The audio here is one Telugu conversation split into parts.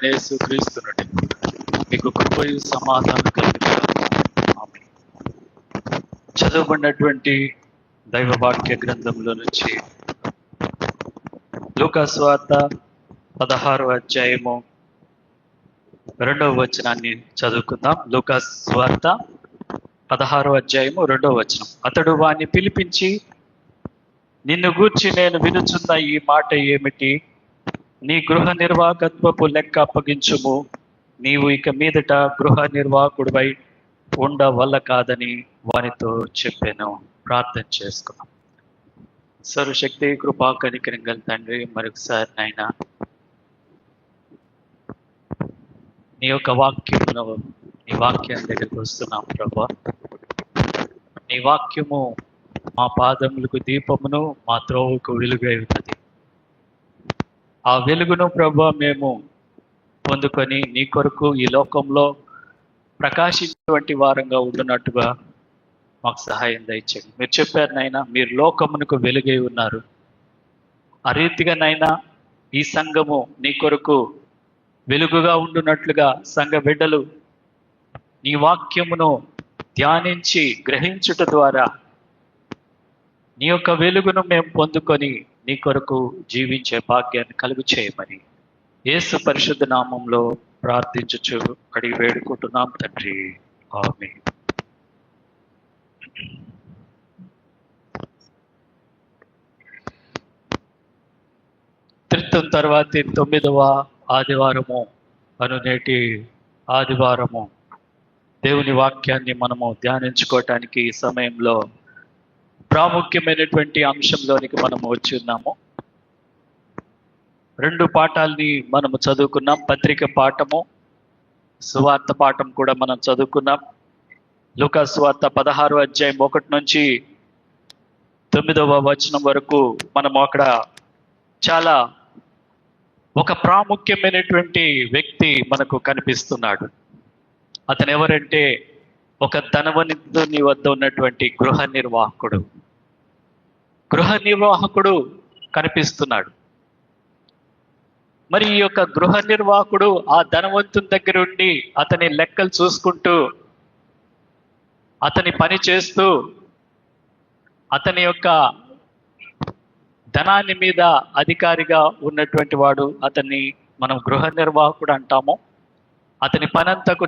యేసుక్రీస్తు నుండి మీకు కృపయు సమాధానం కలుగును. చదువుకున్నటువంటి దైవ వాక్య గ్రంథంలో నుంచి లూకా సువార్త 16వ అధ్యాయము 2వ వచనాన్ని చదువుకుందాం. లూకా సువార్త 16వ అధ్యాయము 2వ వచనం. అతడు వాణ్ణి పిలిపించి, నిన్ను గూర్చి నేను వినుచున్న ఈ మాట ఏమిటి? నీ గృహ నిర్వాహకత్వపు లెక్క అప్పగించుము. నీవు ఇక మీదట గృహ నిర్వాహకుడిపై ఉండవల్ల కాదని వానితో చెప్పాను. ప్రార్థన చేసుకున్నాం. సర్వశక్తి కృపా కనికరం గల తండ్రి, మరొకసారి నాయన నీ యొక్క వాక్యమును, నీ వాక్యం దగ్గరికి వస్తున్నాం ప్రభా. నీ వాక్యము మా పాదములకు దీపమును, మా త్రోవకు వెలుగై ఉన్నది. ఆ వెలుగును ప్రభా మేము పొందుకొని నీ కొరకు ఈ లోకంలో ప్రకాశించేటువంటి వారంగా ఉండున్నట్టుగా మాకు సహాయం దయచేయండి. మీరు చెప్పారు నాయనా, మీరు లోకమునకు వెలుగై ఉన్నారు. ఆ రీతిగా నాయనా ఈ సంఘము నీ కొరకు వెలుగుగా ఉండున్నట్లుగా సంఘ బిడ్డలు నీ వాక్యమును ధ్యానించి గ్రహించుట ద్వారా నీ యొక్క వెలుగును మేము పొందుకొని నీ కొరకు జీవించే భాగ్యాన్ని కలుగు చేయమని యేసు పరిశుద్ధ నామంలో ప్రార్థించుచు అడిగి వేడుకుంటున్నాం తండ్రి, ఆమేన్. త్రిత్వం తర్వాతి 9వ ఆదివారము అను నేటి ఆదివారము దేవుని వాక్యాన్ని మనము ధ్యానించుకోవటానికి ఈ సమయంలో ప్రాముఖ్యమైనటువంటి అంశంలోనికి మనము వచ్చి ఉన్నాము. 2 పాఠాలని మనము చదువుకున్నాం. పత్రిక పాఠము, సువార్త పాఠం కూడా మనం చదువుకున్నాం. లూకా సువార్త 16వ అధ్యాయం 1 నుంచి 9వ వచనం వరకు మనము అక్కడ చాలా ఒక ప్రాముఖ్యమైనటువంటి వ్యక్తి మనకు కనిపిస్తున్నాడు. అతను ఎవరంటే ఒక ధనవంతుని వద్ద ఉన్నటువంటి గృహ నిర్వాహకుడు కనిపిస్తున్నాడు. మరి ఈ యొక్క గృహ నిర్వాహకుడు ఆ ధనవంతుని దగ్గర ఉండి అతని లెక్కలు చూసుకుంటూ, అతని పని చేస్తూ, అతని యొక్క ధనాన్ని మీద అధికారిగా ఉన్నటువంటి వాడు. అతన్ని మనం గృహ నిర్వాహకుడు అంటాము. అతని పనంతకు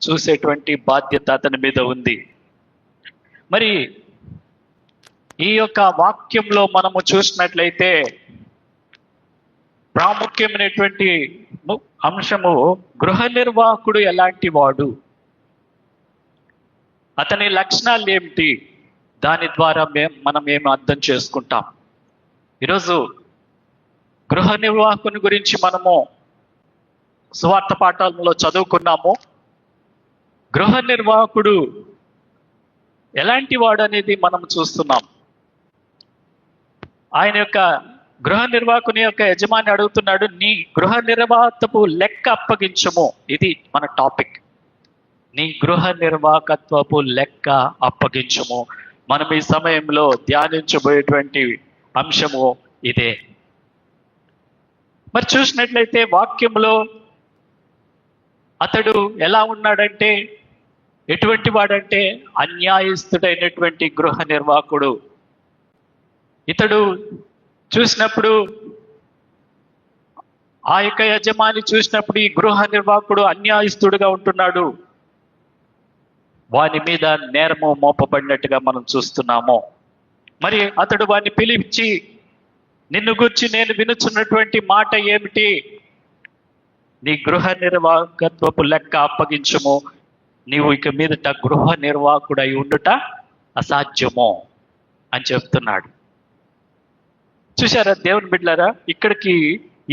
చూసేటువంటి బాధ్యత అతని మీద ఉంది. మరి ఈ యొక్క వాక్యంలో మనము చూసినట్లయితే ప్రాముఖ్యమైనటువంటి అంశము గృహ నిర్వాహకుడు ఎలాంటి వాడు, అతని లక్షణాలు ఏమిటి, దాని ద్వారా మనం ఏమి అర్థం చేసుకుంటాం. ఈరోజు గృహ నిర్వాహకుని గురించి మనము సువార్త పాఠాలలో చదువుకున్నాము. గృహ నిర్వాహకుడు ఎలాంటి వాడు అనేది మనం చూస్తున్నాం. ఆయన యొక్క గృహ నిర్వాహకుని యొక్క యజమాని అడుగుతున్నాడు, నీ గృహ నిర్వాహకత్వపు లెక్క అప్పగించము. ఇది మన టాపిక్. నీ గృహ నిర్వాహకత్వపు లెక్క అప్పగించము. మనం ఈ సమయంలో ధ్యానించబోయేటువంటి అంశము ఇదే. మరి చూసినట్లయితే వాక్యంలో అతడు ఎలా ఉన్నాడంటే, ఎటువంటి వాడంటే అన్యాయస్తుడైనటువంటి గృహ నిర్వాహకుడు. ఇతడు చూసినప్పుడు, ఆ యొక్క యజమాని చూసినప్పుడు ఈ గృహ నిర్వాహకుడు అన్యాయస్తుడుగా ఉంటున్నాడు. వాని మీద నేరము మోపబడినట్టుగా మనం చూస్తున్నాము. మరి అతడు వాడిని పిలిచి, నిన్ను గురించి నేను వినుచున్నటువంటి మాట ఏమిటి? నీ గృహ నిర్వాహకత్వపు లెక్క అప్పగించము. నీవు ఇక మీదట గృహ నిర్వాహకుడై ఉండుట అసాధ్యము అని చెప్తున్నాడు. చూశారా దేవుని బిడ్డలారా, ఇక్కడికి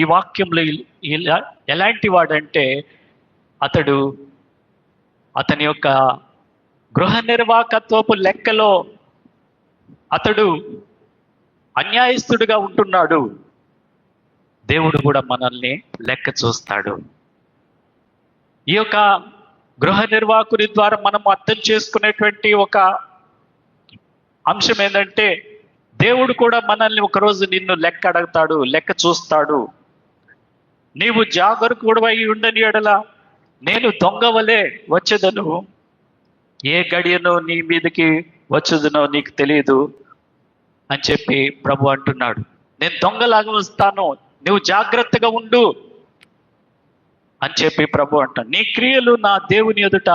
ఈ వాక్యంలో ఎలాంటి వాడంటే అతని యొక్క గృహ నిర్వాహకత్వపు లెక్కలో అతడు అన్యాయస్తుడిగా ఉంటున్నాడు. దేవుడు కూడా మనల్ని లెక్క చూస్తాడు. ఈ యొక్క గృహ నిర్వాహకుని ద్వారా మనం అర్థం చేసుకునేటువంటి ఒక అంశం ఏంటంటే, దేవుడు కూడా మనల్ని ఒకరోజు నిన్ను లెక్క అడుగుతాడు, లెక్క చూస్తాడు. నీవు జాగరూకుడవై ఉండని ఎడల నేను దొంగవలే వచ్చేదను, ఏ గడియనో నీ మీదకి వచ్చేదనో నీకు తెలియదు అని చెప్పి ప్రభు అంటున్నాడు. నేను దొంగలాగా వస్తాను, నువ్వు జాగ్రత్తగా ఉండు అని చెప్పి ప్రభు అంటాడు. నీ క్రియలు నా దేవుని ఎదుట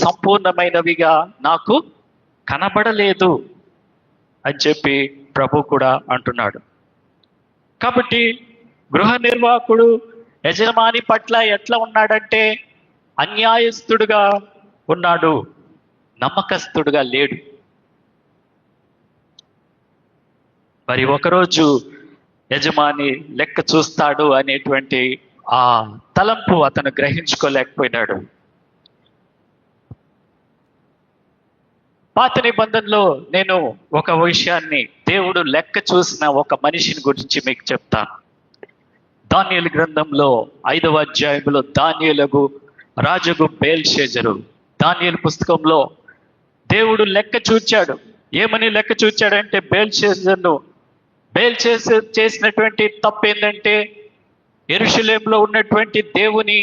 సంపూర్ణమైనవిగా నాకు కనబడలేదు అని చెప్పి ప్రభు కూడా అంటున్నాడు. కాబట్టి గృహ నిర్వాహకుడు యజమాని పట్ల ఎట్లా ఉన్నాడంటే అన్యాయస్తుడుగా ఉన్నాడు, నమ్మకస్తుడుగా లేడు. మరి ఒకరోజు యజమాని లెక్క చూస్తాడు అనేటువంటి ఆ తలంపు అతను గ్రహించుకోలేకపోయినాడు. పాత నిబంధనలో నేను ఒక విషయాన్ని, దేవుడు లెక్క చూసిన ఒక మనిషిని గురించి మీకు చెప్తాను. దానియేలు గ్రంథంలో 5వ అధ్యాయంలో దానియేలుకు రాజుకు బెల్షెజరు, దానియేలు పుస్తకంలో దేవుడు లెక్క చూచాడు. ఏమని లెక్క చూచాడంటే బెల్షెజరు చేసినటువంటి తప్పు ఏంటంటే యెరూషలేములో ఉన్నటువంటి దేవుని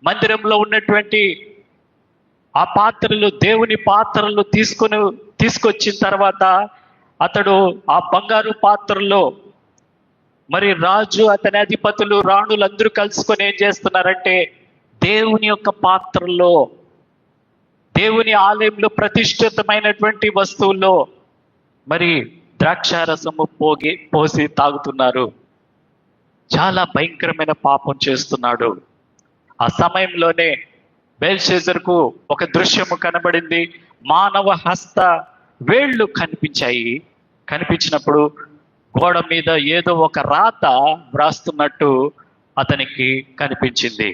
మందిరంలో ఉన్నటువంటి ఆ పాత్రలు, దేవుని పాత్రలు తీసుకొచ్చిన తర్వాత అతడు ఆ బంగారు పాత్రలో, మరి రాజు అతని అధిపతులు రాణులు అందరూ కలుసుకొని ఏం చేస్తున్నారంటే దేవుని యొక్క పాత్రలో, దేవుని ఆలయంలో ప్రతిష్ఠితమైనటువంటి వస్తువుల్లో మరి ద్రాక్షారసము పోసి తాగుతున్నారు. చాలా భయంకరమైన పాపం చేస్తున్నాడు. ఆ సమయంలోనే బెల్షెజర్కు ఒక దృశ్యము కనబడింది. మానవ హస్త వేళ్ళు కనిపించాయి. కనిపించినప్పుడు గోడ మీద ఏదో ఒక రాత వ్రాస్తున్నట్టు అతనికి కనిపించింది.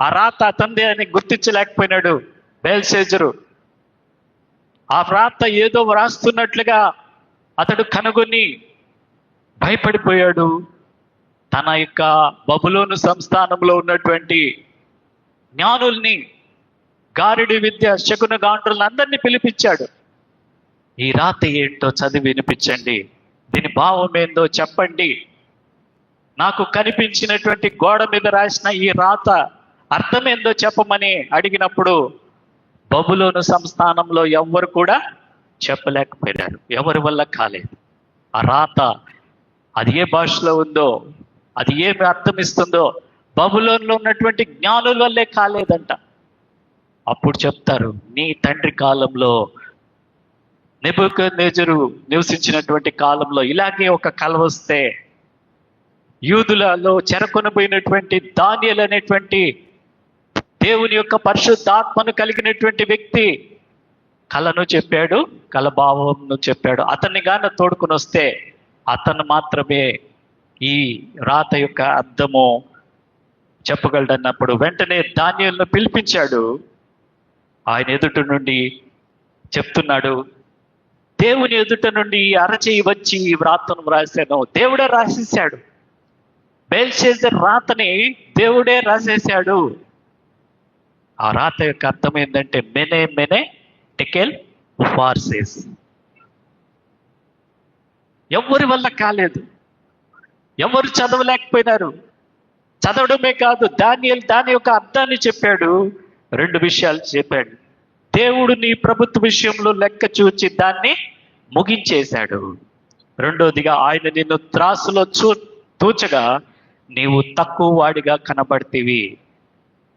ఆ రాత అతందే అని గుర్తించలేకపోయినాడు బెల్షెజరు. ఆ రాత ఏదో వ్రాస్తున్నట్లుగా అతడు కనుగొని భయపడిపోయాడు. తన యొక్క బబులోను సంస్థానంలో ఉన్నటువంటి జ్ఞానుల్ని, గారిడి విద్య శకున గాండ్రులను అందరినీ పిలిపించాడు. ఈ రాత ఏంటో చదివి వినిపించండి, దీని భావం ఏందో చెప్పండి, నాకు కనిపించినటువంటి గోడ మీద రాసిన ఈ రాత అర్థం ఏందో చెప్పమని అడిగినప్పుడు బబులోను సంస్థానంలో ఎవ్వరు కూడా చెప్పలేకపోయారు. ఎవరి వల్ల కాలేదు. ఆ రాత అది ఏ భాషలో ఉందో, అది ఏమి అర్థం ఇస్తుందో బబులోనులో ఉన్నటువంటి జ్ఞానుల వల్లే కాలేదంట. అప్పుడు చెప్తారు, నీ తండ్రి కాలంలో నెబుకద్నెజరు నివసించినటువంటి కాలంలో ఇలాగే ఒక కల వస్తే యూదులలో చెరకొనబోయినటువంటి దానియేలు అనేటువంటి దేవుని యొక్క పరిశుద్ధాత్మను కలిగినటువంటి వ్యక్తి కలను చెప్పాడు, కలభావంను చెప్పాడు. అతన్ని గాన తోడుకుని వస్తే అతను మాత్రమే ఈ రాత యొక్క అర్థము చెప్పగలడన్నప్పుడు వెంటనే దానియేలును పిలిపించాడు. ఆయన ఎదుట నుండి చెప్తున్నాడు, దేవుని ఎదుట నుండి అరచేయి వచ్చి ఈ వ్రాతను వ్రాసాను. దేవుడే రాసేశాడు. బెల్షెజర్ రాతని దేవుడే రాసేశాడు. ఆ రాత యొక్క అర్థం ఏంటంటే మెనే మెనే టెకెల్ ఉఫార్సెస్. ఎవరి వల్ల కాలేదు, ఎవరు చదవలేకపోయినారు. చదవడమే కాదు, దానియేలు దాని యొక్క అర్థాన్ని చెప్పాడు. 2 విషయాలు చెప్పాడు. దేవుడు నీ ప్రభుత్వ విషయంలో లెక్క చూచి దాన్ని ముగించేశాడు. రెండోదిగా ఆయన నిన్ను త్రాసులో తూచగా నీవు తక్కువ వాడిగా కనబడితివి.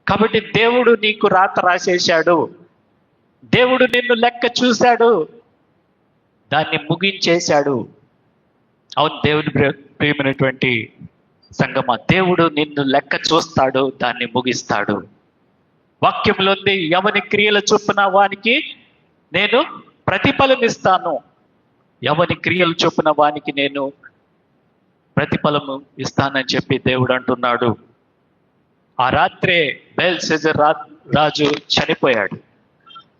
కాబట్టి దేవుడు నీకు రాత రాసేశాడు. దేవుడు నిన్ను లెక్క చూశాడు, దాన్ని ముగించేశాడు. అవును దేవుని ప్రియమైనటువంటి సంగమా, దేవుడు నిన్ను లెక్క చూస్తాడు, దాన్ని ముగిస్తాడు. వాక్యంలో ఉంది, ఎవని క్రియల చొప్పున వానికి నేను ప్రతిఫలం ఇస్తాను. ఎవని క్రియలు చొప్పున వానికి నేను ప్రతిఫలము ఇస్తానని చెప్పి దేవుడు అంటున్నాడు. ఆ రాత్రే బెల్షెజర్ రాజు చనిపోయాడు.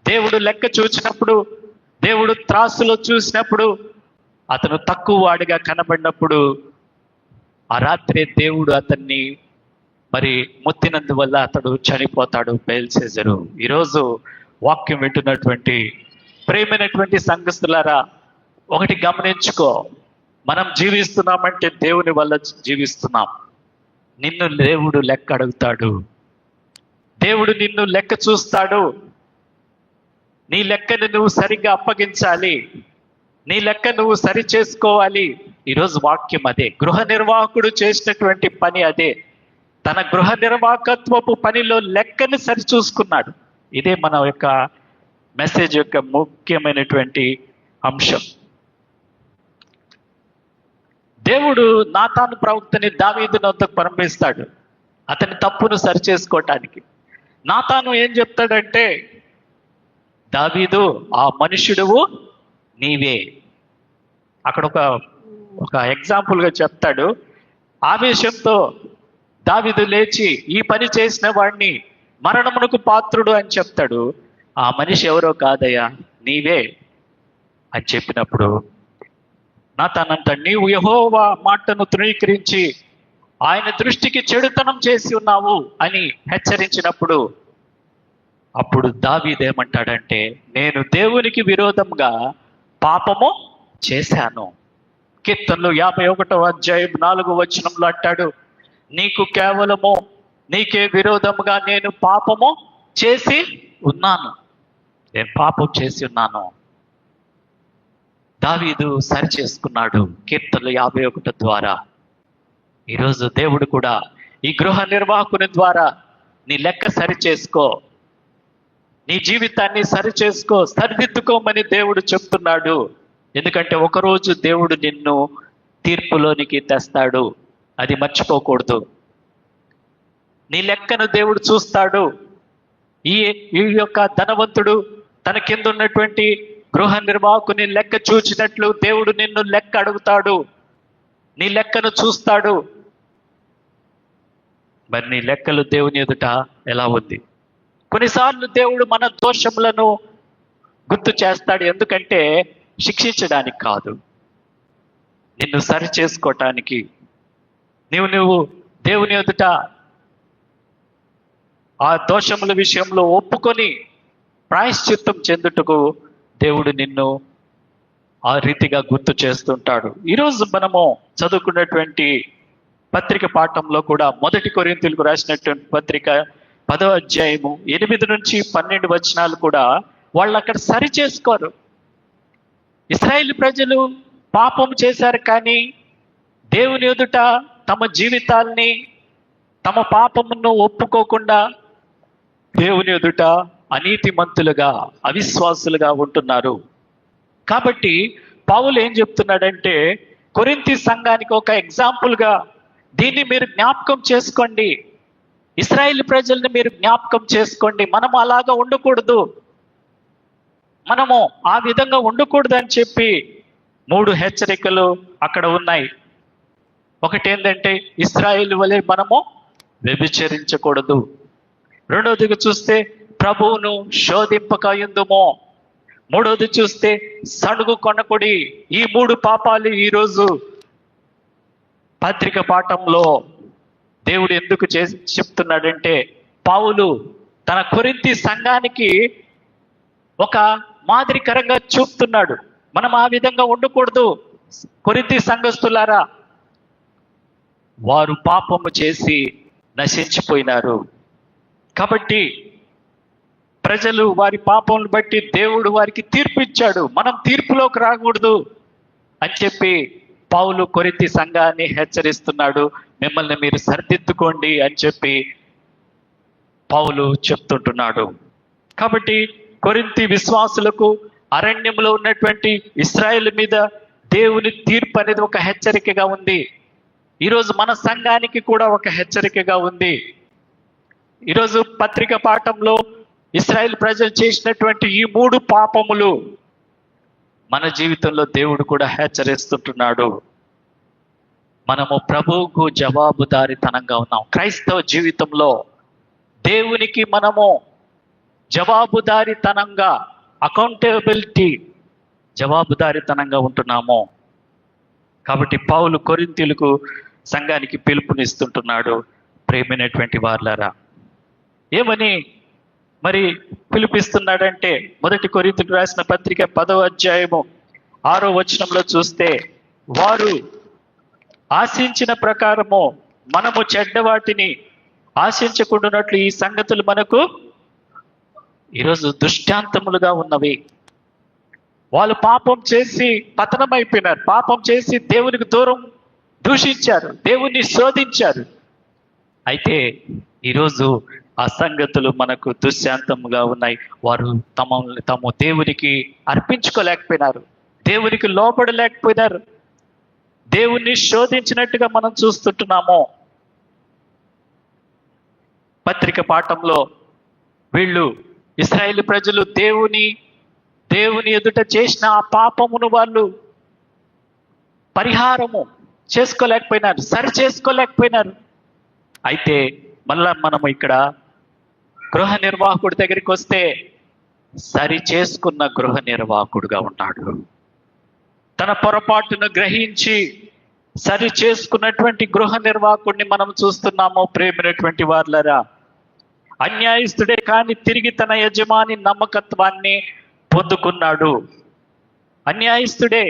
దేవుడు లెక్క చూసినప్పుడు, దేవుడు త్రాసులో చూసినప్పుడు, అతను తక్కువ వాడిగా కనబడినప్పుడు ఆ రాత్రే దేవుడు అతన్ని మరి ముత్తినందువల్ల అతడు చనిపోతాడు బెల్షెజరు. ఈరోజు వాక్యం వింటున్నటువంటి ప్రేమైనటువంటి సంఘస్థులారా, ఒకటి గమనించుకో, మనం జీవిస్తున్నామంటే దేవుని వల్ల జీవిస్తున్నాం. నిన్ను దేవుడు లెక్క అడుగుతాడు. దేవుడు నిన్ను లెక్క చూస్తాడు. నీ లెక్కను నువ్వు సరిగ్గా అప్పగించాలి. నీ లెక్క నువ్వు సరి చేసుకోవాలి. ఈరోజు వాక్యం అదే. గృహ నిర్వాహకుడు చేసినటువంటి పని అదే. తన గృహ నిర్వాహకత్వపు పనిలో లెక్కను సరి చూసుకున్నాడు. ఇదే మన యొక్క మెసేజ్ యొక్క ముఖ్యమైనటువంటి అంశం. దేవుడు నాతాను ప్రవక్తని దావీదు నొద్దకు పంపిస్తాడు అతని తప్పును సరి చేసుకోవటానికి. నాతాను ఏం చెప్తాడంటే, దావీదు, ఆ మనుషుడువు నీవే. అక్కడ ఒక ఎగ్జాంపుల్గా చెప్తాడు. ఆవేశంతో దావీదు లేచి ఈ పని చేసిన వాడిని మరణమునకు పాత్రుడు అని చెప్తాడు. ఆ మనిషి ఎవరో కాదయ్యా, నీవే అని చెప్పినప్పుడు నాతానంట, నీవు యెహోవా మాటను తృణీకరించి ఆయన దృష్టికి చెడుతనం చేసి ఉన్నావు అని హెచ్చరించినప్పుడు అప్పుడు దావీదేమంటాడంటే, నేను దేవునికి విరోధంగా పాపము చేశాను. కీర్తనలు 51వ అధ్యాయం 4వ వచనంలో అంటాడు, నీకు కేవలము నీకే విరోధముగా నేను పాపము చేసి ఉన్నాను. నేను పాపం చేసి ఉన్నాను. దావీదు సరి చేసుకున్నాడు కీర్తనలు 51 ద్వారా. ఈరోజు దేవుడు కూడా ఈ గృహ నిర్వాహకుని ద్వారా నీ లెక్క సరి చేసుకో, నీ జీవితాన్ని సరి చేసుకో, సరిదిద్దుకోమని దేవుడు చెప్తున్నాడు. ఎందుకంటే ఒకరోజు దేవుడు నిన్ను తీర్పులోనికి తెస్తాడు. అది మర్చిపోకూడదు. నీ లెక్కను దేవుడు చూస్తాడు. ఈ యొక్క ధనవంతుడు తన కింద ఉన్నటువంటి గృహ నిర్వాహకుని లెక్క చూచినట్లు దేవుడు నిన్ను లెక్క అడుగుతాడు. నీ లెక్కను చూస్తాడు. మరి నీ లెక్కలు దేవుని ఎదుట ఎలా ఉంది? కొన్నిసార్లు దేవుడు మన దోషములను గుర్తు చేస్తాడు. ఎందుకంటే శిక్షించడానికి కాదు, నిన్ను సరి చేసుకోవటానికి. నువ్వు దేవుని ఎదుట ఆ దోషముల విషయంలో ఒప్పుకొని ప్రాయశ్చిత్తం చెందుటకు దేవుడు నిన్ను ఆ రీతిగా గుర్తు చేస్తుంటాడు. ఈరోజు మనము చదువుకున్నటువంటి పత్రిక పాఠంలో కూడా 1 కొరింథీయులకు రాసినటువంటి పత్రిక 10వ అధ్యాయము 8 నుంచి 12 వచనాలు కూడా వాళ్ళు అక్కడ సరి చేసుకోరు. ఇశ్రాయేలు ప్రజలు పాపం చేశారు, కానీ దేవుని ఎదుట తమ జీవితాల్ని, తమ పాపమును ఒప్పుకోకుండా దేవుని ఎదుట అనీతిమంతులుగా, అవిశ్వాసులుగా ఉంటున్నారు. కాబట్టి పౌలు ఏం చెప్తున్నాడంటే, కొరింథీ సంఘానికి ఒక ఎగ్జాంపుల్గా దీన్ని మీరు జ్ఞాపకం చేసుకోండి. ఇశ్రాయేలు ప్రజల్ని మీరు జ్ఞాపకం చేసుకోండి. మనము అలాగా ఉండకూడదు, మనము ఆ విధంగా ఉండకూడదు అని చెప్పి 3 హెచ్చరికలు అక్కడ ఉన్నాయి. ఒకటి ఏంటంటే, ఇశ్రాయేలు వలె మనము వ్యభిచరించకూడదు. రెండవదిగా చూస్తే ప్రభువును శోధింపకయుందుము. మూడవది చూస్తే సడుగు కొనకుడి. ఈ 3 పాపాలు ఈరోజు పత్రిక పాఠంలో దేవుడు ఎందుకు చెప్తున్నాడంటే, పౌలు తన కొరింథీ సంఘానికి ఒక మాదిరికరంగా చూపుతున్నాడు. మనం ఆ విధంగా ఉండకూడదు. కొరింథీ సంఘస్థులారా, వారు పాపము చేసి నశించిపోయినారు. కాబట్టి ప్రజలు వారి పాపమును బట్టి దేవుడు వారికి తీర్పు ఇచ్చాడు. మనం తీర్పులోకి రాకూడదు అని చెప్పి పౌలు కొరింథీ సంఘాన్ని హెచ్చరిస్తున్నాడు. మిమ్మల్ని మీరు సరిదిద్దుకోండి అని చెప్పి పౌలు చెప్తుంటున్నాడు. కాబట్టి కొరింథీ విశ్వాసులకు అరణ్యంలో ఉన్నటువంటి ఇశ్రాయేలు మీద దేవుని తీర్పు అనేది ఒక హెచ్చరికగా ఉంది. ఈరోజు మన సంఘానికి కూడా ఒక హెచ్చరికగా ఉంది. ఈరోజు పత్రిక పాఠంలో ఇశ్రాయేల్ ప్రజలు చేసినటువంటి ఈ 3 పాపములు మన జీవితంలో దేవుడు కూడా హెచ్చరిస్తుంటున్నాడు. మనము ప్రభువుకు జవాబుదారీతనంగా ఉన్నాం. క్రైస్తవ జీవితంలో దేవునికి మనము జవాబుదారీతనంగా, అకౌంటబిలిటీ, జవాబుదారీతనంగా ఉంటున్నాము. కాబట్టి పౌలు కొరింథీయులకు సంఘానికి పిలుపునిస్తుంటున్నాడు. ప్రేమైనటువంటి వార్లారా, ఏమని మరి పిలిపిస్తున్నాడంటే, 1 కొరింథీయులకు రాసిన పత్రిక 10వ అధ్యాయము 6వ వచనంలో చూస్తే, వారు ఆశించిన ప్రకారము మనము చెడ్డ వాటిని ఆశించకుండానట్లు ఈ సంగతులు మనకు ఈరోజు దృష్టాంతములుగా ఉన్నవి. వాళ్ళు పాపం చేసి పతనమైపోయినారు, పాపం చేసి దేవునికి దూరం దూషించారు, దేవుణ్ణి శోధించారు. అయితే ఈరోజు ఆ సంగతులు మనకు దుశ్శాంతముగా ఉన్నాయి. వారు తమ దేవునికి అర్పించుకోలేకపోయినారు, దేవునికి లోపడలేకపోయినారు, దేవుణ్ణి శోధించినట్టుగా మనం చూస్తుంటున్నాము. పత్రిక పాఠంలో వీళ్ళు ఇశ్రాయేలు ప్రజలు దేవుని ఎదుట చేసిన ఆ పాపమును వాళ్ళు పరిహారము చేసుకోలేకపోయినారు, సరి చేసుకోలేకపోయినారు. అయితే మళ్ళా మనము ఇక్కడ గృహ నిర్వాహకుడి దగ్గరికి వస్తే సరి చేసుకున్న గృహ నిర్వాహకుడుగా ఉన్నాడు. తన పొరపాటును గ్రహించి సరి చేసుకున్నటువంటి గృహ నిర్వాహకుడిని మనం చూస్తున్నాము. ప్రేమైనటువంటి వార్లరా, అన్యాయస్తుడే కానీ తిరిగి తన యజమాని నమ్మకత్వాన్ని పొందుకున్నాడు. అన్యాయస్తుడే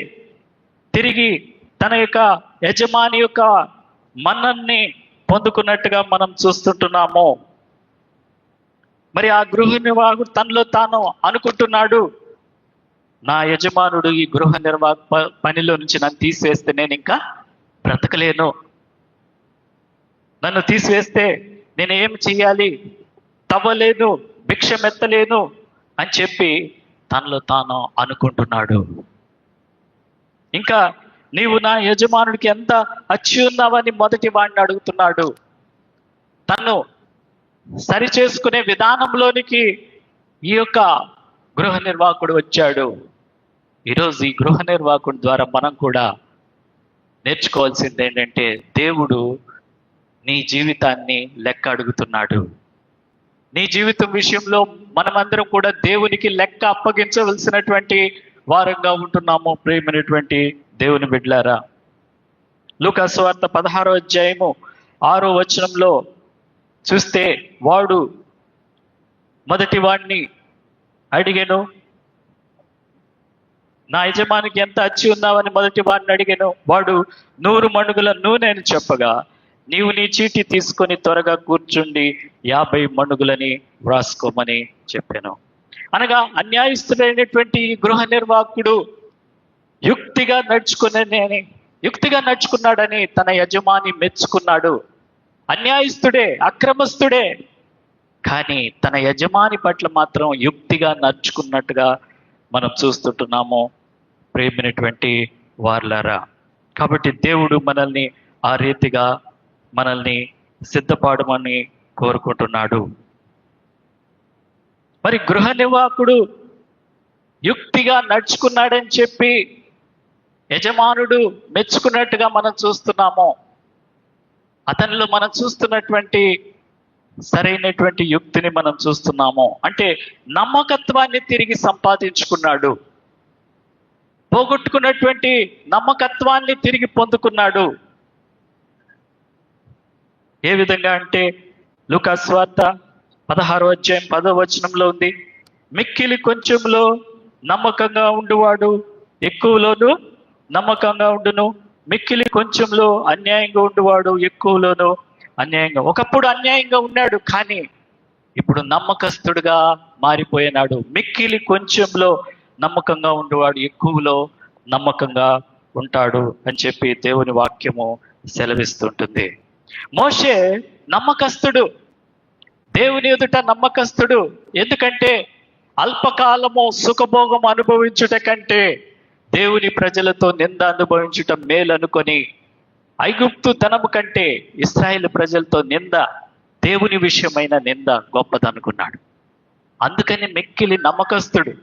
తిరిగి తన యొక్క యజమాని యొక్క మన్నన్ని పొందుకున్నట్టుగా మనం చూస్తుంటున్నాము. మరి ఆ గృహ నిర్వాహకుడు తనలో తాను అనుకుంటున్నాడు, నా యజమానుడు ఈ గృహ నిర్వాహక పనిలో నుంచి నన్ను తీసివేస్తే నేను ఇంకా బ్రతకలేను, నన్ను తీసివేస్తే నేను ఏం చెయ్యాలి, తవ్వలేను, భిక్షమెత్తలేను అని చెప్పి తనలో తాను అనుకుంటున్నాడు. ఇంకా నీవు నా యజమానుడికి ఎంత అచ్చి ఉన్నావని మొదటి వాడిని అడుగుతున్నాడు. తను సరి చేసుకునే విధానంలోనికి ఈ యొక్క గృహ నిర్వాహకుడు వచ్చాడు. ఈరోజు ఈ గృహ నిర్వాహకుడి ద్వారా మనం కూడా నేర్చుకోవాల్సింది ఏంటంటే, దేవుడు నీ జీవితాన్ని లెక్క అడుగుతున్నాడు. నీ జీవితం విషయంలో మనమందరం కూడా దేవునికి లెక్క అప్పగించవలసినటువంటి వారంగా ఉంటున్నాము. ప్రేమైనటువంటి దేవుని బిడ్డలారా, లూకా సువార్త 16వ అధ్యాయము 6వ వచనంలో చూస్తే, వాడు మొదటి వాడిని అడిగాను, నా యజమానికి ఎంత అచ్చి ఉన్నావని మొదటి వాడిని అడిగాను. వాడు 100 మణుగుల నూనె అని చెప్పగా, నీవు నీ చీటి తీసుకొని త్వరగా కూర్చుండి 50 మణుగులని వ్రాసుకోమని చెప్పాను. అనగా అన్యాయస్తుడైనటువంటి గృహ నిర్వాహకుడు యుక్తిగా నడుచుకున్నాడని తన యజమాని మెచ్చుకున్నాడు. అన్యాయస్తుడే, అక్రమస్తుడే, కానీ తన యజమాని పట్ల మాత్రం యుక్తిగా నడుచుకున్నట్టుగా మనం చూస్తుంటున్నాము. ప్రేమైనటువంటి వార్లారా, కాబట్టి దేవుడు మనల్ని ఆ రీతిగా మనల్ని సిద్ధపడమని కోరుకుంటున్నాడు. మరి గృహ నిర్వాహకుడు యుక్తిగా నడుచుకున్నాడని చెప్పి యజమానుడు మెచ్చుకున్నట్టుగా మనం చూస్తున్నాము. అతనిలో మనం చూస్తున్నటువంటి సరైనటువంటి యుక్తిని మనం చూస్తున్నాము. అంటే నమ్మకత్వాన్ని తిరిగి సంపాదించుకున్నాడు, పోగొట్టుకున్నటువంటి నమ్మకత్వాన్ని తిరిగి పొందుకున్నాడు. ఏ విధంగా అంటే లూకా సువార్త 16వ అధ్యాయం 10వ వచనంలో ఉంది, మిక్కిలి కొంచెంలో నమ్మకంగా ఉండువాడు ఎక్కువలోను నమ్మకంగా ఉండును, మిక్కిలి కొంచెంలో అన్యాయంగా ఉండువాడు ఎక్కువలోను అన్యాయంగా. ఒకప్పుడు అన్యాయంగా ఉన్నాడు, కానీ ఇప్పుడు నమ్మకస్తుడుగా మారిపోయినాడు. మిక్కిలి కొంచెంలో నమ్మకంగా ఉండేవాడు ఎక్కువలో నమ్మకంగా ఉంటాడు అని చెప్పి దేవుని వాక్యము సెలవిస్తుంటుంది. మోషే నమ్మకస్తుడు, దేవుని ఎదుట నమ్మకస్తుడు. ఎందుకంటే అల్పకాలము సుఖభోగం అనుభవించుట కంటే దేవుని ప్రజలతో నింద అనుభవించుట మేలు అనుకొని ఐగుప్తు ధనము కంటే ఇశ్రాయేలు ప్రజలతో నింద, దేవుని విషయమైన నింద గొప్పదనుకున్నాడు. అందుకని మిక్కిలి నమ్మకస్తుడు.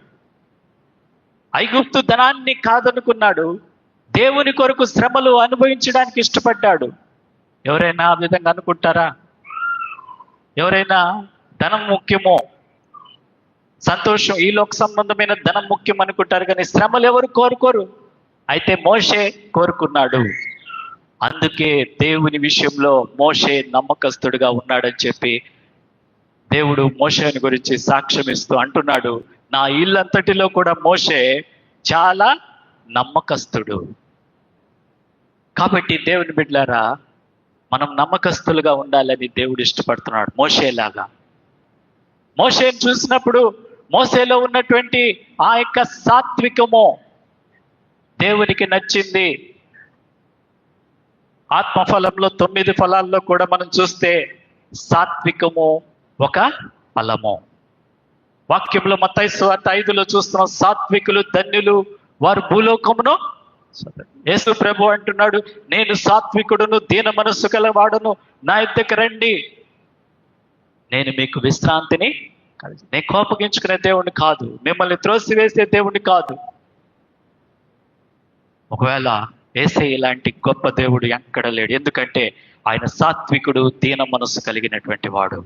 ఐగుప్తు ధనాన్ని కాదనుకున్నాడు, దేవుని కొరకు శ్రమలు అనుభవించడానికి ఇష్టపడ్డాడు. ఎవరైనా ఆ విధంగా అనుకుంటారా? ఎవరైనా ధనం ముఖ్యమో, సంతోషం, ఈ లోక సంబంధమైన ధనం ముఖ్యం అనుకుంటారు, కానీ శ్రమలు ఎవరు కోరుకోరు. అయితే మోషే కోరుకున్నాడు. అందుకే దేవుని విషయంలో మోషే నమ్మకస్తుడుగా ఉన్నాడని చెప్పి దేవుడు మోషేని గురించి సాక్ష్యం ఇస్తూ అంటున్నాడు, నా ఇల్లంతటిలో కూడా మోషే చాలా నమ్మకస్తుడు. కాబట్టి దేవుని బిడ్డలారా, మనం నమ్మకస్తులుగా ఉండాలని దేవుడు ఇష్టపడుతున్నాడు. మోషేలాగా. మోషేని చూసినప్పుడు మోషేలో ఉన్నటువంటి ఆ యొక్క సాత్వికము దేవునికి నచ్చింది. ఆత్మఫలంలో 9 ఫలాల్లో కూడా మనం చూస్తే సాత్వికము ఒక ఫలము. వాక్యంలో మత్తయి సువార్త 5లో చూస్తున్నాం, సాత్వికులు ధన్యులు వారు భూలోకమును. యేసు ప్రభు అంటున్నాడు, నేను సాత్వికుడును దీన మనస్సు గలవాడును, నా యొద్దకు రండి, నేను మీకు విశ్రాంతిని. నేను కోపగించుకునే దేవుణ్ణి కాదు, మిమ్మల్ని త్రోసివేసే దేవుణ్ణి కాదు. ఒకవేళ యేసయ్య ఇలాంటి గొప్ప దేవుడు ఎక్కడ లేడు. ఎందుకంటే ఆయన సాత్వికుడు, దీన మనస్సు కలిగినటువంటి వాడు.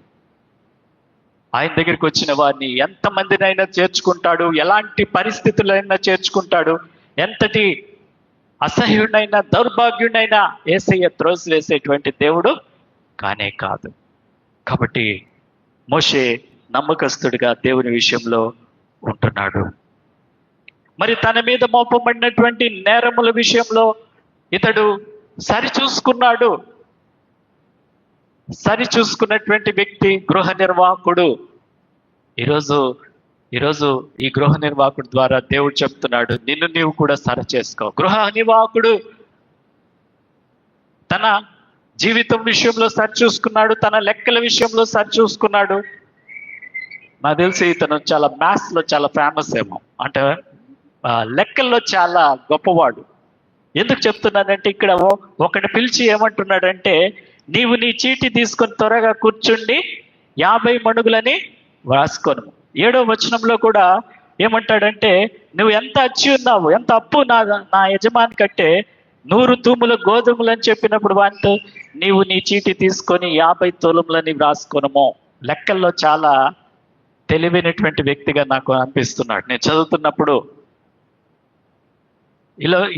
ఆయన దగ్గరికి వచ్చిన వారిని ఎంతమందినైనా చేర్చుకుంటాడు, ఎలాంటి పరిస్థితులైనా చేర్చుకుంటాడు. ఎంతటి అసహ్యుడైనా దౌర్భాగ్యుడైనా యేసయ్య త్రోసివేసేటువంటి దేవుడు కానే కాదు. కాబట్టి మోషే నమ్మకస్తుడిగా దేవుని విషయంలో ఉంటున్నాడు. మరి తన మీద మోపబడినటువంటి నేరముల విషయంలో ఇతడు సరిచూసుకున్నాడు. సరిచూసుకున్నటువంటి వ్యక్తి గృహ నిర్వాహకుడు. ఈరోజు ఈ గృహ నిర్వాహకుడు ద్వారా దేవుడు చెప్తున్నాడు, నిన్ను నీవు కూడా సరి చేసుకో. గృహ నిర్వాహకుడు తన జీవితం విషయంలో సరిచూసుకున్నాడు, తన లెక్కల విషయంలో సరిచూసుకున్నాడు. నాకు తెలిసి ఇతను చాలా మ్యాథ్స్ లో చాలా ఫేమస్ ఏమో, అంటే లెక్కల్లో చాలా గొప్పవాడు. ఎందుకు చెప్తున్నానంటే ఇక్కడ ఒకటి పిలిచి ఏమంటున్నాడంటే, నీవు నీ చీటి తీసుకొని త్వరగా కూర్చుండి 50 మణుగులని రాసుకోను. 7వ వచనంలో కూడా ఏమంటాడంటే, నువ్వు ఎంత అచ్చి ఉన్నావు, ఎంత అప్పు నా యజమాని కంటే 100 తూముల గోధుమలు అని చెప్పినప్పుడు వాటితో నీవు నీ చీటి తీసుకొని 50 తూములని రాసుకోనము. లెక్కల్లో చాలా తెలివైనటువంటి వ్యక్తిగా నాకు అనిపిస్తున్నాడు. నేను చదువుతున్నప్పుడు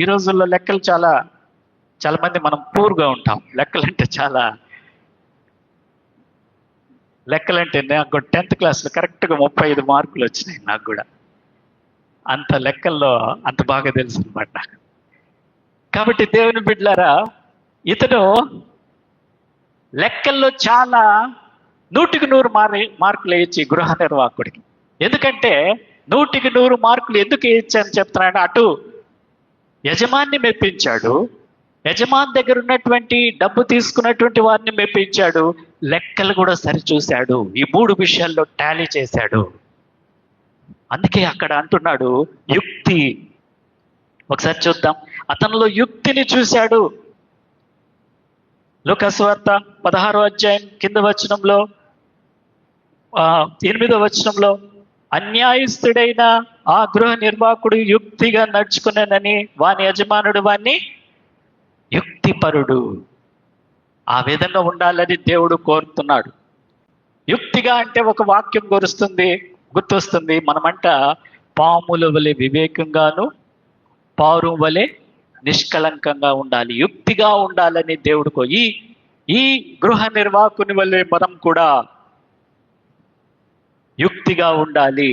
ఈ రోజుల్లో లెక్కలు చాలా మంది మనం పూర్గా ఉంటాం. లెక్కలంటే నాకు 10th క్లాస్లో కరెక్ట్గా 35 మార్కులు వచ్చినాయి. నాకు కూడా అంత లెక్కల్లో అంత బాగా తెలుసు అనమాట నాకు. కాబట్టి దేవుని బిడ్డలారా, ఇతను లెక్కల్లో చాలా 100కి 100 మార్కులు వేయచ్చు గృహ నిర్వాహకుడికి. ఎందుకంటే 100కి 100 మార్కులు ఎందుకు వేయచ్చని చెప్తున్నాడు. అటు యజమాన్ని మెప్పించాడు, యజమాని దగ్గర ఉన్నటువంటి డబ్బు తీసుకున్నటువంటి వారిని మెప్పించాడు, లెక్కలు కూడా సరిచూశాడు. ఈ 3 విషయాల్లో టాలీ చేశాడు. అందుకే అక్కడ అంటున్నాడు యుక్తి. ఒకసారి చూద్దాం, అతనిలో యుక్తిని చూశాడు. లూకా సువార్త 16వ అధ్యాయం కింద వచనంలో 8వ వచనంలో, అన్యాయస్తుడైన ఆ గృహ నిర్వాహకుడు యుక్తిగా నడుచుకున్నానని వాని యజమానుడు వాణ్ణి యుక్తిపరుడు. ఆ విధంగా ఉండాలని దేవుడు కోరుతున్నాడు. యుక్తిగా అంటే ఒక వాక్యం గుర్తొస్తుంది. మనమంట పాముల వలె వివేకంగాను పావురం వలె నిష్కలంకంగా ఉండాలి, యుక్తిగా ఉండాలని దేవుడుకో. ఈ గృహ నిర్వాహకుని వలె మనం కూడా యుక్తిగా ఉండాలి.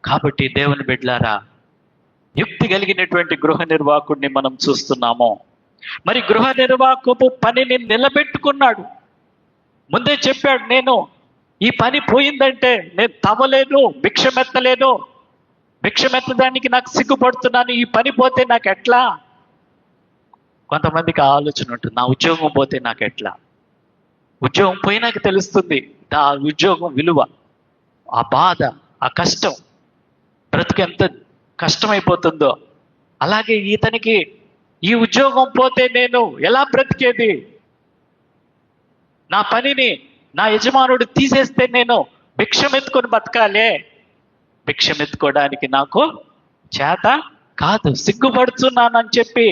కాబట్టి దేవుని బిడ్డలారా, యుక్తి కలిగినటువంటి గృహ నిర్వాహకుడిని మనం చూస్తున్నాము. మరి గృహ నిర్వాహకపు పనిని నిలబెట్టుకున్నాడు. ముందే చెప్పాడు, నేను ఈ పని పోయిందంటే నేను తవ్వలేను, భిక్షమెత్తడానికి నాకు సిగ్గుపడుతున్నాను. ఈ పని పోతే నాకు ఎట్లా? కొంతమందికి ఆలోచన ఉంటుంది, నా ఉద్యోగం పోతే నాకు ఎట్లా? ఉద్యోగం పోయినాక తెలుస్తుంది ఆ ఉద్యోగం విలువ, ఆ బాధ, ఆ కష్టం, బ్రతుకు ఎంత కష్టమైపోతుందో. అలాగే ఇతనికి ఈ ఉద్యోగం పోతే నేను ఎలా బ్రతికేది? నా పనిని నా యజమానుడు తీసేస్తే నేను భిక్షమెత్తుకొని బతకాలే. భిక్షమెత్తుకోవడానికి నాకు చేత కాదు, సిగ్గుపడుతున్నానని చెప్పి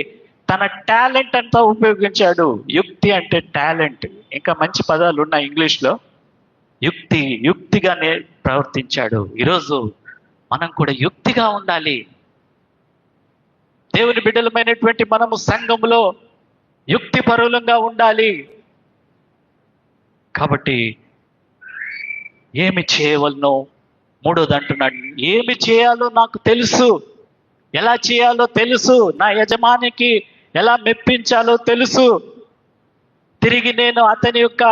తన టాలెంట్ అంతా ఉపయోగించాడు. యుక్తి అంటే టాలెంట్. ఇంకా మంచి పదాలు ఉన్నాయి ఇంగ్లీష్లో. యుక్తిగానే ప్రవర్తించాడు. ఈరోజు మనం కూడా యుక్తిగా ఉండాలి. దేవుని బిడ్డలమైనటువంటి మనము సంఘములో యుక్తిపరులంగా ఉండాలి. కాబట్టి ఏమి చేయవలనో, 3వది అంటున్నాడు, ఏమి చేయాలో నాకు తెలుసు, ఎలా చేయాలో తెలుసు, నా యజమానికి ఎలా మెప్పించాలో తెలుసు, తిరిగి నేను అతని యొక్క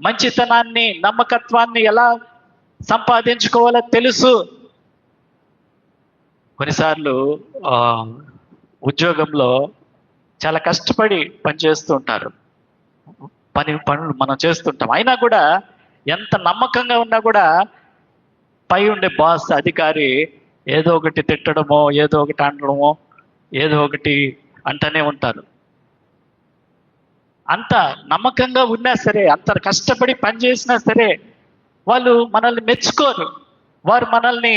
మంచితనాన్ని, నమ్మకత్వాన్ని ఎలా సంపాదించుకోవాలో తెలుసు. కొన్నిసార్లు ఉద్యోగంలో చాలా కష్టపడి పనిచేస్తూ ఉంటారు. పనులు మనం చేస్తుంటాం. అయినా కూడా ఎంత నమ్మకంగా ఉన్నా కూడా పై ఉండే బాస్, అధికారి ఏదో ఒకటి తిట్టడమో, ఏదో ఒకటి అనడమో, ఏదో ఒకటి అంటనే ఉంటారు. అంత నమ్మకంగా ఉన్నా సరే, అంత కష్టపడి పని చేసినా సరే వాళ్ళు మనల్ని మెచ్చుకోరు. వారు మనల్ని,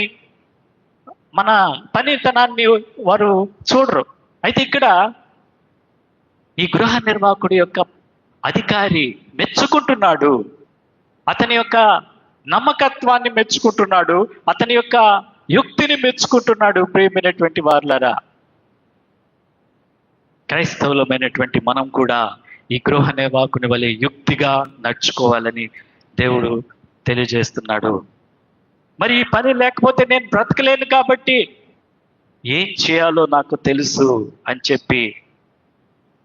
మన పనితనాన్ని వారు చూడరు. అయితే ఇక్కడ ఈ గృహ నిర్వాహకుడి యొక్క అధికారి మెచ్చుకుంటున్నాడు, అతని యొక్క నమ్మకత్వాన్ని మెచ్చుకుంటున్నాడు, అతని యొక్క యుక్తిని మెచ్చుకుంటున్నాడు. ప్రియమైనటువంటి వారులారా, క్రైస్తవులమైనటువంటి మనం కూడా ఈ గృహ నిర్వాహకుని వలె యుక్తిగా నడుచుకోవాలని దేవుడు తెలియజేస్తున్నాడు. మరి ఈ పని లేకపోతే నేను బ్రతకలేను కాబట్టి ఏం చేయాలో నాకు తెలుసు అని చెప్పి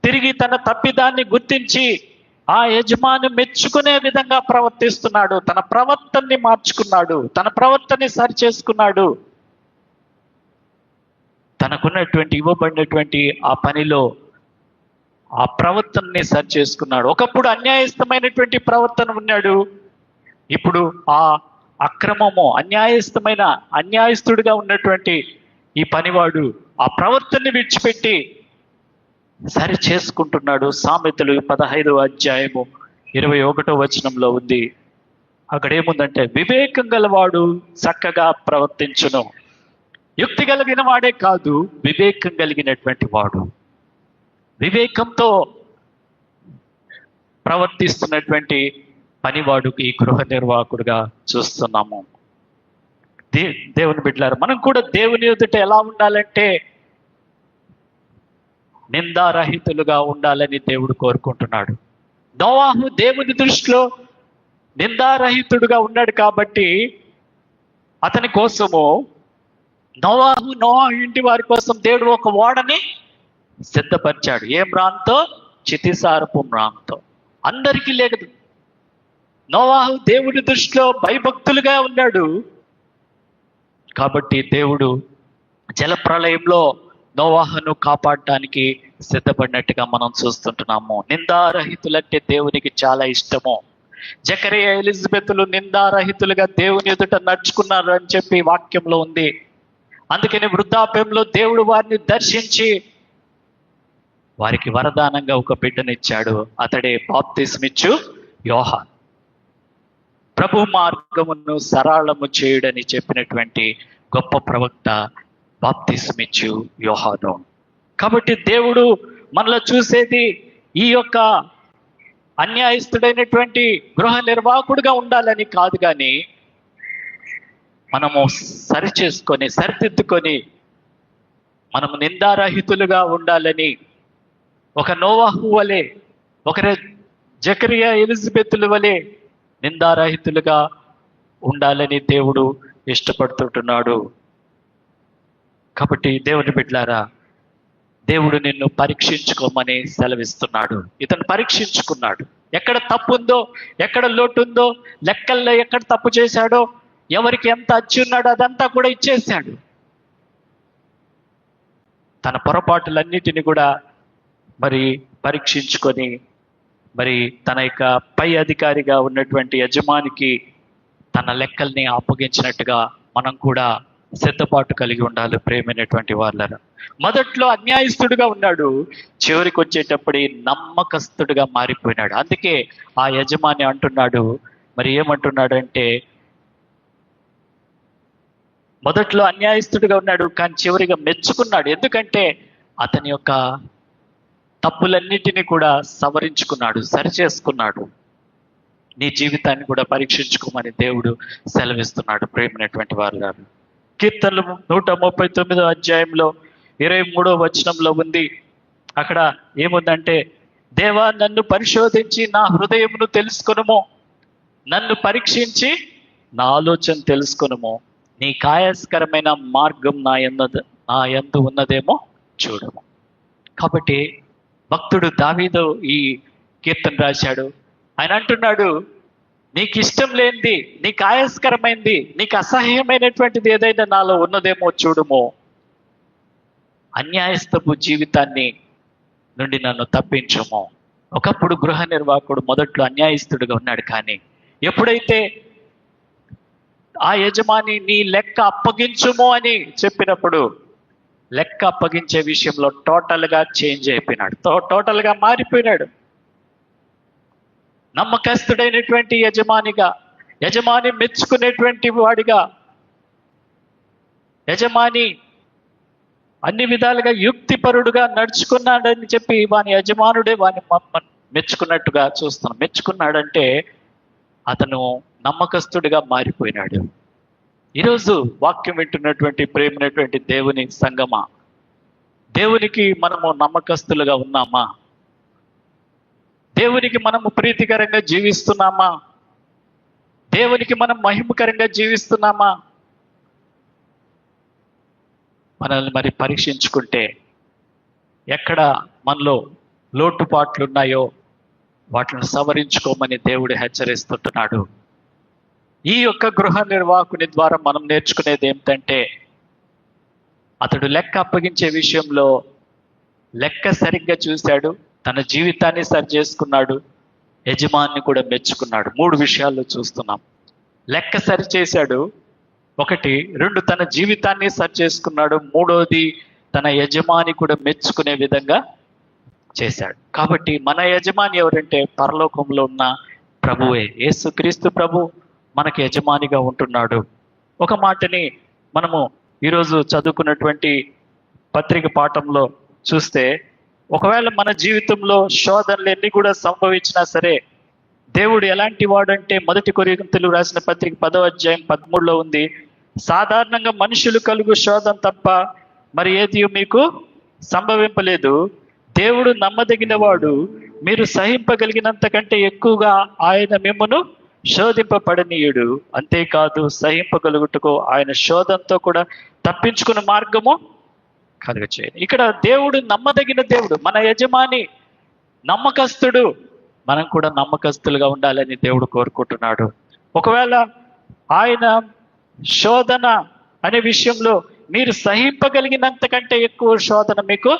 తిరిగి తన తప్పిదాన్ని గుర్తించి ఆ యజమాని మెచ్చుకునే విధంగా ప్రవర్తిస్తున్నాడు. తన ప్రవర్తనని మార్చుకున్నాడు, తన ప్రవర్తనని సరి చేసుకున్నాడు. తనకున్నటువంటి ఇవ్వబడినటువంటి ఆ పనిలో ఆ ప్రవర్తనని సరి చేసుకున్నాడు. ఒకప్పుడు అన్యాయస్థమైనటువంటి ప్రవర్తన ఉన్నాడు, ఇప్పుడు ఆ అక్రమము, అన్యాయస్తుడిగా ఉన్నటువంటి ఈ పనివాడు ఆ ప్రవర్తనని విడిచిపెట్టి సరి చేసుకుంటున్నాడు. సామెతలు 15వ అధ్యాయము 21వ వచనంలో ఉంది. అక్కడ ఏముందంటే, వివేకం గలవాడు చక్కగా ప్రవర్తించును. యుక్తి కలిగిన వాడే కాదు, వివేకం కలిగినటువంటి వాడు. వివేకంతో ప్రవర్తిస్తున్నటువంటి పనివాడు ఈ గృహ నిర్వాహకుడుగా చూస్తున్నాము. దేవుని బిడ్డలారా, మనం కూడా దేవుని ఎదుట ఎలా ఉండాలంటే నిందారహితులుగా ఉండాలని దేవుడు కోరుకుంటున్నాడు. నోవాహు దేవుని దృష్టిలో నిందారహితుడుగా ఉన్నాడు కాబట్టి అతని కోసము నోవాహు ఇంటి వారి కోసం దేవుడు ఒక ఓడని సిద్ధపరిచాడు. ఏం రాంతో? చితిసారపు రాంతో. అందరికీ లేదు. నోవాహు దేవుని దృష్టిలో భయభక్తులుగా ఉన్నాడు కాబట్టి దేవుడు జలప్రళయంలో నోవాహును కాపాడటానికి సిద్ధపడినట్టుగా మనం చూస్తుంటున్నాము. నిందారహితులంటే దేవునికి చాలా ఇష్టము. జకరియా, ఎలిజబెతులు నిందారహితులుగా దేవుని ఎదుట నడుచుకున్నారు అని చెప్పి వాక్యంలో ఉంది. అందుకని వృద్ధాప్యంలో దేవుడు వారిని దర్శించి వారికి వరదానంగా ఒక బిడ్డనిచ్చాడు. అతడే బాప్తిస్మిచ్చు యోహాను. ప్రభు మార్గమును సరళము చేయుడని చెప్పినటువంటి గొప్ప ప్రవక్త బాప్తిస్మిచ్చు యోహాను. కాబట్టి దేవుడు మనలో చూసేది ఈ యొక్క అన్యాయస్తుడైనటువంటి గృహ నిర్వాహకుడుగా ఉండాలని కాదు, కానీ మనము సరిదిద్దుకొని మనము నిందారహితులుగా ఉండాలని, ఒక నోవాహు వలె, ఒక జకరియా, ఎలిజబెతుల వలె నిందారహితులుగా ఉండాలని దేవుడు ఇష్టపడుతుంటున్నాడు. కాబట్టి దేవుని బిడ్డలారా, దేవుడు నిన్ను పరీక్షించుకోమని సెలవిస్తున్నాడు. ఇతను పరీక్షించుకున్నాడు. ఎక్కడ తప్పు ఉందో, ఎక్కడ లోటు ఉందో, లెక్కల్లో ఎక్కడ తప్పు చేశాడో, ఎవరికి ఎంత అచ్చి ఉన్నాడో అదంతా కూడా ఇచ్చేశాడు. తన పొరపాటులన్నిటిని కూడా మరి పరీక్షించుకొని మరి తన యొక్క పై అధికారిగా ఉన్నటువంటి యజమానికి తన లెక్కల్ని అప్పగించినట్టుగా మనం కూడా సిద్ధపాటు కలిగి ఉండాలి. ప్రేమైనటువంటి వాళ్ళను, మొదట్లో అన్యాయస్తుడుగా ఉన్నాడు, చివరికి వచ్చేటప్పుడు నమ్మకస్తుడుగా మారిపోయినాడు. అందుకే ఆ యజమాని అంటున్నాడు, మరి ఏమంటున్నాడంటే, మొదట్లో అన్యాయస్తుడిగా ఉన్నాడు కానీ చివరిగా మెచ్చుకున్నాడు. ఎందుకంటే అతని యొక్క తప్పులన్నిటినీ కూడా సవరించుకున్నాడు, సరిచేసుకున్నాడు. నీ జీవితాన్ని కూడా పరీక్షించుకోమని దేవుడు సెలవిస్తున్నాడు. ప్రేమైనటువంటి వారు గారు, కీర్తనలు 139వ అధ్యాయంలో 23వ వచనంలో ఉంది. అక్కడ ఏముందంటే, దేవా నన్ను పరిశోధించి నా హృదయమును తెలుసుకొనుము, నన్ను పరీక్షించి నా ఆలోచన తెలుసుకొనుము, నీ కాయస్కరమైన మార్గం నా యందు ఉన్నదేమో చూడము. కాబట్టి భక్తుడు దావీదు ఈ కీర్తన రాశాడు. ఆయన అంటున్నాడు, నీకు ఇష్టం లేనిది, నీకు ఆయాస్కరమైంది, నీకు అసహ్యమైనటువంటిది ఏదైనా నాలో ఉన్నదేమో చూడుము. అన్యాయస్తపు జీవితాన్ని నుండి నన్ను తప్పించము. ఒకప్పుడు గృహ నిర్వాహకుడు మొదట్లో అన్యాయస్తుడిగా ఉన్నాడు, కానీ ఎప్పుడైతే ఆ యజమాని నీ లెక్క అప్పగించుము అని చెప్పినప్పుడు లెక్క అప్పగించే విషయంలో టోటల్గా చేంజ్ అయిపోయినాడు, టోటల్గా మారిపోయినాడు. నమ్మకస్తుడైనటువంటి యజమానిగా, యజమాని మెచ్చుకునేటువంటి వాడిగా, యజమాని అన్ని విధాలుగా యుక్తిపరుడుగా నడుచుకున్నాడని చెప్పి వాని యజమానుడే వాని మెచ్చుకున్నట్టుగా చూస్తున్నాం. మెచ్చుకున్నాడంటే అతను నమ్మకస్తుడిగా మారిపోయినాడు. ఈరోజు వాక్యం వింటున్నటువంటి ప్రేమైనటువంటి దేవుని సంగమా, దేవునికి మనము నమ్మకస్తులుగా ఉన్నామా? దేవునికి మనము ప్రీతికరంగా జీవిస్తున్నామా? దేవునికి మనం మహిమకరంగా జీవిస్తున్నామా? మనల్ని మరి పరీక్షించుకుంటే ఎక్కడ మనలో లోటుపాట్లు ఉన్నాయో వాటిని సవరించుకోమని దేవుడు హెచ్చరిస్తుంటున్నాడు. ఈ యొక్క గృహ నిర్వాహకుని ద్వారా మనం నేర్చుకునేది ఏమిటంటే, అతడు లెక్క అప్పగించే విషయంలో లెక్క సరిగ్గా చూశాడు, తన జీవితాన్ని సరి చేసుకున్నాడు, యజమాన్ని కూడా మెచ్చుకున్నాడు. 3 విషయాల్లో చూస్తున్నాం. లెక్క సరి చేశాడు, 1. 2 తన జీవితాన్ని సరి చేసుకున్నాడు, 3వది తన యజమాని కూడా మెచ్చుకునే విధంగా చేశాడు. కాబట్టి మన యజమాని ఎవరంటే పరలోకంలో ఉన్న ప్రభువే. యేసుక్రీస్తు ప్రభు మనకి యజమానిగా ఉంటున్నాడు. ఒక మాటని మనము ఈరోజు చదువుకున్నటువంటి పత్రిక పాఠంలో చూస్తే, ఒకవేళ మన జీవితంలో శోధనలు ఎన్ని కూడా సంభవించినా సరే, దేవుడు ఎలాంటి వాడంటే 1 కొరింథీయులకు రాసిన పత్రిక 10వ అధ్యాయం 13లో ఉంది, సాధారణంగా మనుషులు కలుగు శోధన తప్ప మరి ఏది మీకు సంభవింపలేదు. దేవుడు నమ్మదగిన వాడు, మీరు సహింపగలిగినంత కంటే ఎక్కువగా ఆయన మిమ్మను శోధింపబడనీయుడు. అంతేకాదు, సహింపగలుగుటకు ఆయన శోధనతో కూడా తప్పించుకున్న మార్గము కలుగచేయను. ఇక్కడ దేవుడు నమ్మదగిన దేవుడు, మన యజమాని నమ్మకస్తుడు. మనం కూడా నమ్మకస్తులుగా ఉండాలని దేవుడు కోరుకుంటున్నాడు. ఒకవేళ ఆయన శోధన అనే విషయంలో మీరు సహింపగలిగినంత కంటే ఎక్కువ శోధన మీకు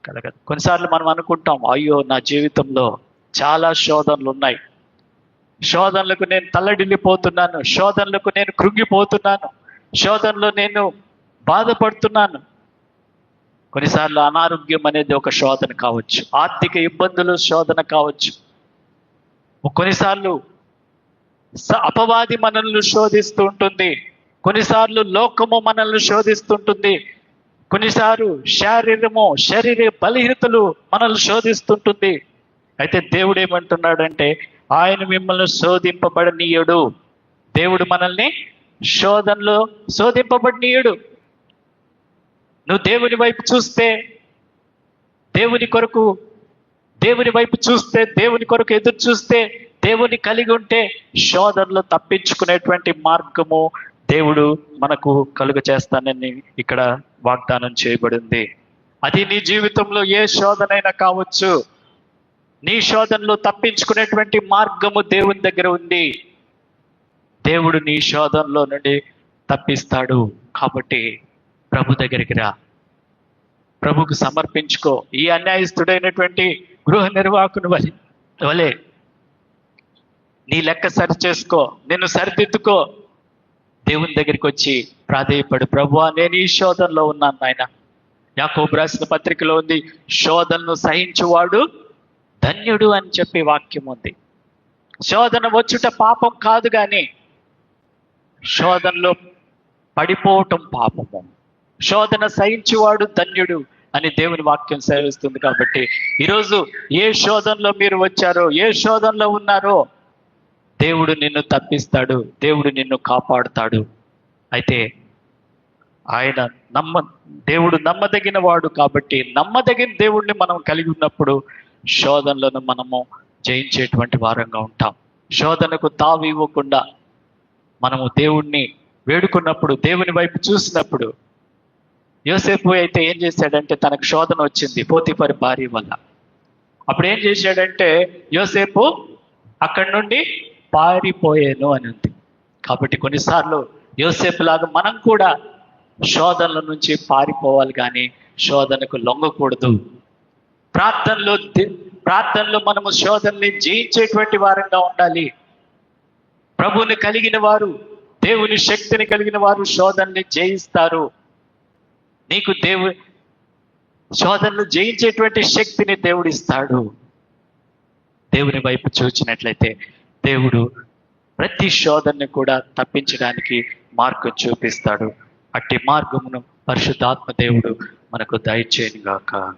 కలగదు. కొన్నిసార్లు మనం అనుకుంటాం, అయ్యో నా జీవితంలో చాలా శోధనలు ఉన్నాయి, శోధనలకు నేను తల్లడిల్లిపోతున్నాను, శోధనలకు నేను కృంగిపోతున్నాను, శోధనలో నేను బాధపడుతున్నాను. కొన్నిసార్లు అనారోగ్యం అనేది ఒక శోధన కావచ్చు, ఆర్థిక ఇబ్బందులు శోధన కావచ్చు, కొన్నిసార్లు అపవాది మనల్ని శోధిస్తూ ఉంటుంది, కొన్నిసార్లు లోకము మనల్ని శోధిస్తుంటుంది, కొన్నిసార్లు శరీర బలహీనతలు మనల్ని శోధిస్తుంటుంది. అయితే దేవుడు ఏమంటున్నాడంటే, ఆయన మిమ్మల్ని శోధింపబడనీయుడు. దేవుడు మనల్ని శోధనలో శోధింపబడనీయుడు. నువ్వు దేవుని వైపు చూస్తే, దేవుని వైపు చూస్తే, దేవుని కొరకు ఎదురు చూస్తే, దేవుని కలిగి ఉంటే శోధనలో తప్పించుకునేటువంటి మార్గము దేవుడు మనకు కలుగ చేస్తానని ఇక్కడ వాగ్దానం చేయబడింది. అది నీ జీవితంలో ఏ శోధనైనా కావచ్చు, నీ శోధనలో తప్పించుకునేటువంటి మార్గము దేవుని దగ్గర ఉంది. దేవుడు నీ శోధనలో నుండి తప్పిస్తాడు. కాబట్టి ప్రభు దగ్గరికి రా, ప్రభుకు సమర్పించుకో. ఈ అన్యాయస్తుడైనటువంటి గృహ నిర్వాహకుని వలె నీ లెక్క సరి చేసుకో, నిన్ను సరిదిద్దుకో. దేవుని దగ్గరికి వచ్చి ప్రాధేయపడు, ప్రభువా నేను ఈ శోధనలో ఉన్నాను నాయన. యాకోబు రాసిన పత్రికలో ఉంది, శోధనను సహించువాడు ధన్యుడు అని చెప్పి వాక్యం ఉంది. శోధన వచ్చుట పాపం కాదు, కానీ శోధనలో పడిపోవటం పాపము. శోధన సహించువాడు ధన్యుడు అని దేవుని వాక్యం సెలవిస్తుంది. కాబట్టి ఈరోజు ఏ శోధనలో మీరు వచ్చారో, ఏ శోధనలో ఉన్నారో, దేవుడు నిన్ను తప్పిస్తాడు, దేవుడు నిన్ను కాపాడుతాడు. అయితే ఆయన దేవుడు నమ్మదగిన వాడు. కాబట్టి నమ్మదగిన దేవుడిని మనం కలిగి ఉన్నప్పుడు శోధనలను మనము జయించేటువంటి వారంగా ఉంటాం. శోధనకు తావు ఇవ్వకుండా మనము దేవుణ్ణి వేడుకున్నప్పుడు, దేవుని వైపు చూసినప్పుడు, యోసేపు అయితే ఏం చేశాడంటే, తనకు శోధన వచ్చింది పోతీఫరు భార్య వల్ల. అప్పుడు ఏం చేశాడంటే యోసేపు అక్కడి నుండి పారిపోయాను అని ఉంది. కాబట్టి కొన్నిసార్లు యోసేపు లాగా మనం కూడా శోధనల నుంచి పారిపోవాలి, కానీ శోధనకు లొంగకూడదు. ప్రార్థనలో మనము శోధనని జయించేటువంటి వారంగా ఉండాలి. ప్రభువుని కలిగిన వారు, దేవుని శక్తిని కలిగిన వారు శోధనని జయిస్తారు. నీకు శోధనలు జయించేటువంటి శక్తిని దేవుడు ఇస్తాడు. దేవుని వైపు చూచినట్లయితే దేవుడు ప్రతి శోధనని కూడా తప్పించడానికి మార్గం చూపిస్తాడు. అట్టి మార్గమును పరిశుద్ధాత్మ దేవుడు మనకు దయచేయను గాక.